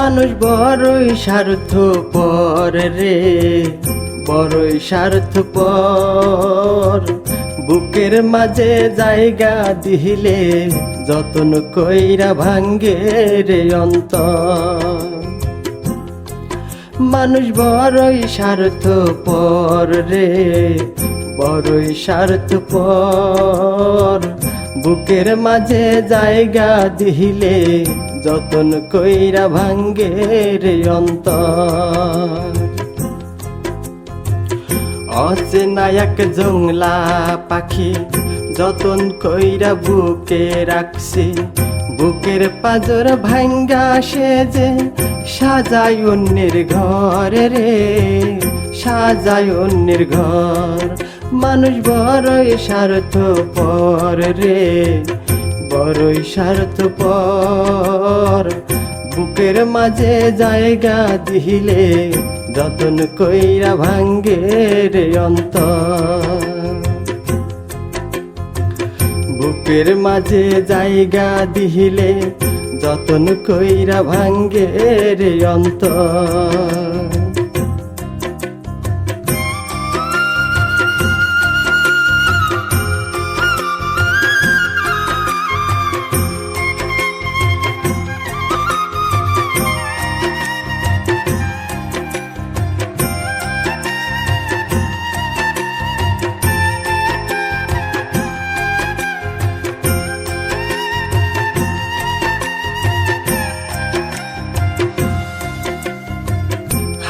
মানুষ বড়ই স্বার্থপর রে, বড়ই স্বার্থপর। বুকের মাঝে জায়গা দিলে যতন কইরা ভাঙ্গে রে অন্তর। মানুষ বড়ই স্বার্থপর রে, বড়ই স্বার্থপর। বুকের মাঝে জায়গা দিলে যতন কইরা ভাঙ্গে রে অন্তর। অচেনা এক জংলা পাখি যতন কইরা বুকে রাখছি, বুকের পাজর ভাঙ্গা সে যে সাজায় অন্যের ঘর রে, সাজায় অন্যের ঘর। মানুষ বড়ই স্বার্থপর রে, বড়ই স্বার্থপর। বুকের মাঝে জায়গা দিলে যতন কইরা ভাঙ্গে রে অন্তর। বুকের মাঝে জায়গা দিলে যতন কইরা ভাঙ্গে রে অন্তর।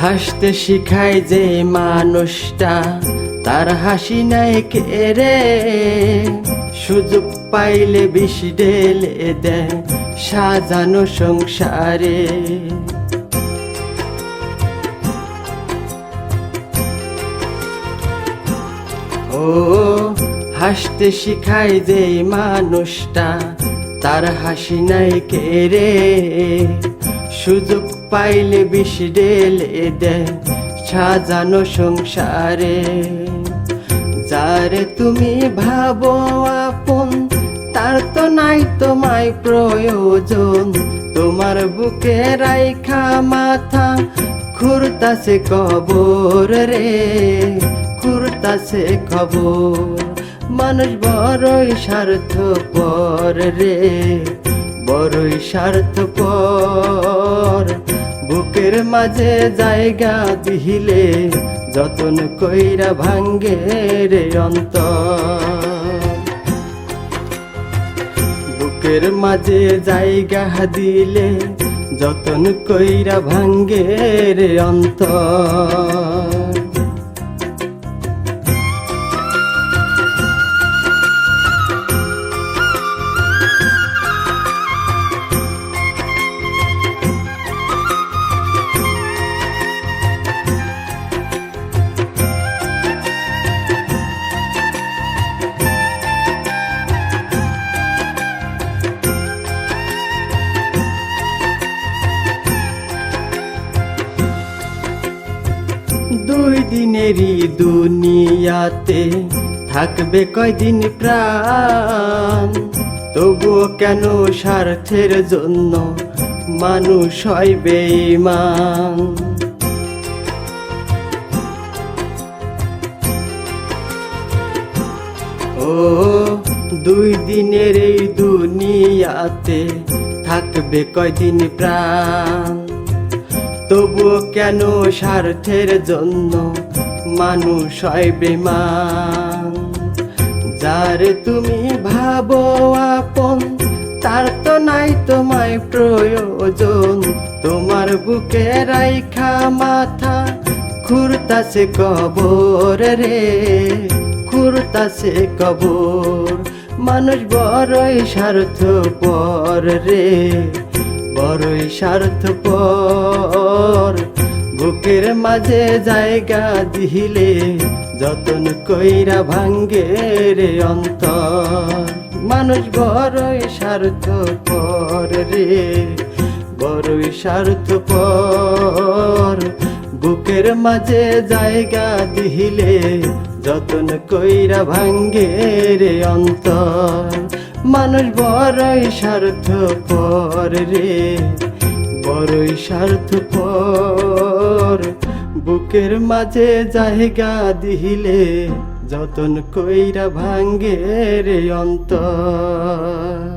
হাসতে শিখায় যে মানুষটা তার হাসি নাই কে রে, সুযোগ পাইলে বিষ ঢেলে দেয় সাজানো সংসারে। ও হাসতে শিখায় যে মানুষটা তার হাসি নাই কে রে, সুযোগ পাইলে বিষ ঢেলে দেয় সাজানো সংসারে। যারে তুমি ভাবো আপন তার তো নাই তোমায় প্রয়োজন, তোমার বুকে রাইখা মাথা খুঁড়তাছে কবর রে, খুঁড়তাছে কবর। মানুষ বড়ই স্বার্থপর রে, বড়ই স্বার্থপর। বুকের মাঝে জায়গা দিলে যতন কইরা ভাঙ্গে রে অন্তর। বুকের মাঝে জায়গা দিলে যতন কইরা ভাঙ্গে রে অন্তর। দুই দিনেরই দুনিয়াতে থাকবে কয়দিন প্রাণ, তবুও কেন স্বার্থের জন্য মানুষ হয় বেঈমান। ও দুই দিনের এই দুনিয়াতে থাকবে কয়দিন প্রাণ, তবুও কেন স্বার্থের জন্য মানুষ হয় বেঈমান। যারে তুমি ভাবো আপন তার তো নাই তোমায় প্রয়োজন, তোমার বুকে রাইখা মাথা খুঁড়তাছে কবর রে, খুঁড়তাছে কবর। মানুষ বড়ই স্বার্থপর রে, বড়ই স্বার্থপর। বুকের মাঝে জায়গা দিলে যতন কইরা ভাঙ্গে রে অন্তর। মানুষ বড়ই স্বার্থপর রে, বড়ই স্বার্থপর। বুকের মাঝে জায়গা দিলে যতন কইরা ভাঙ্গে রে অন্তর। মানুষ বড়ই স্বার্থপর রে, বড়ই স্বার্থপর। বুকের মাঝে জায়গা দিলে যতন কইরা ভাঙ্গে রে অন্তর।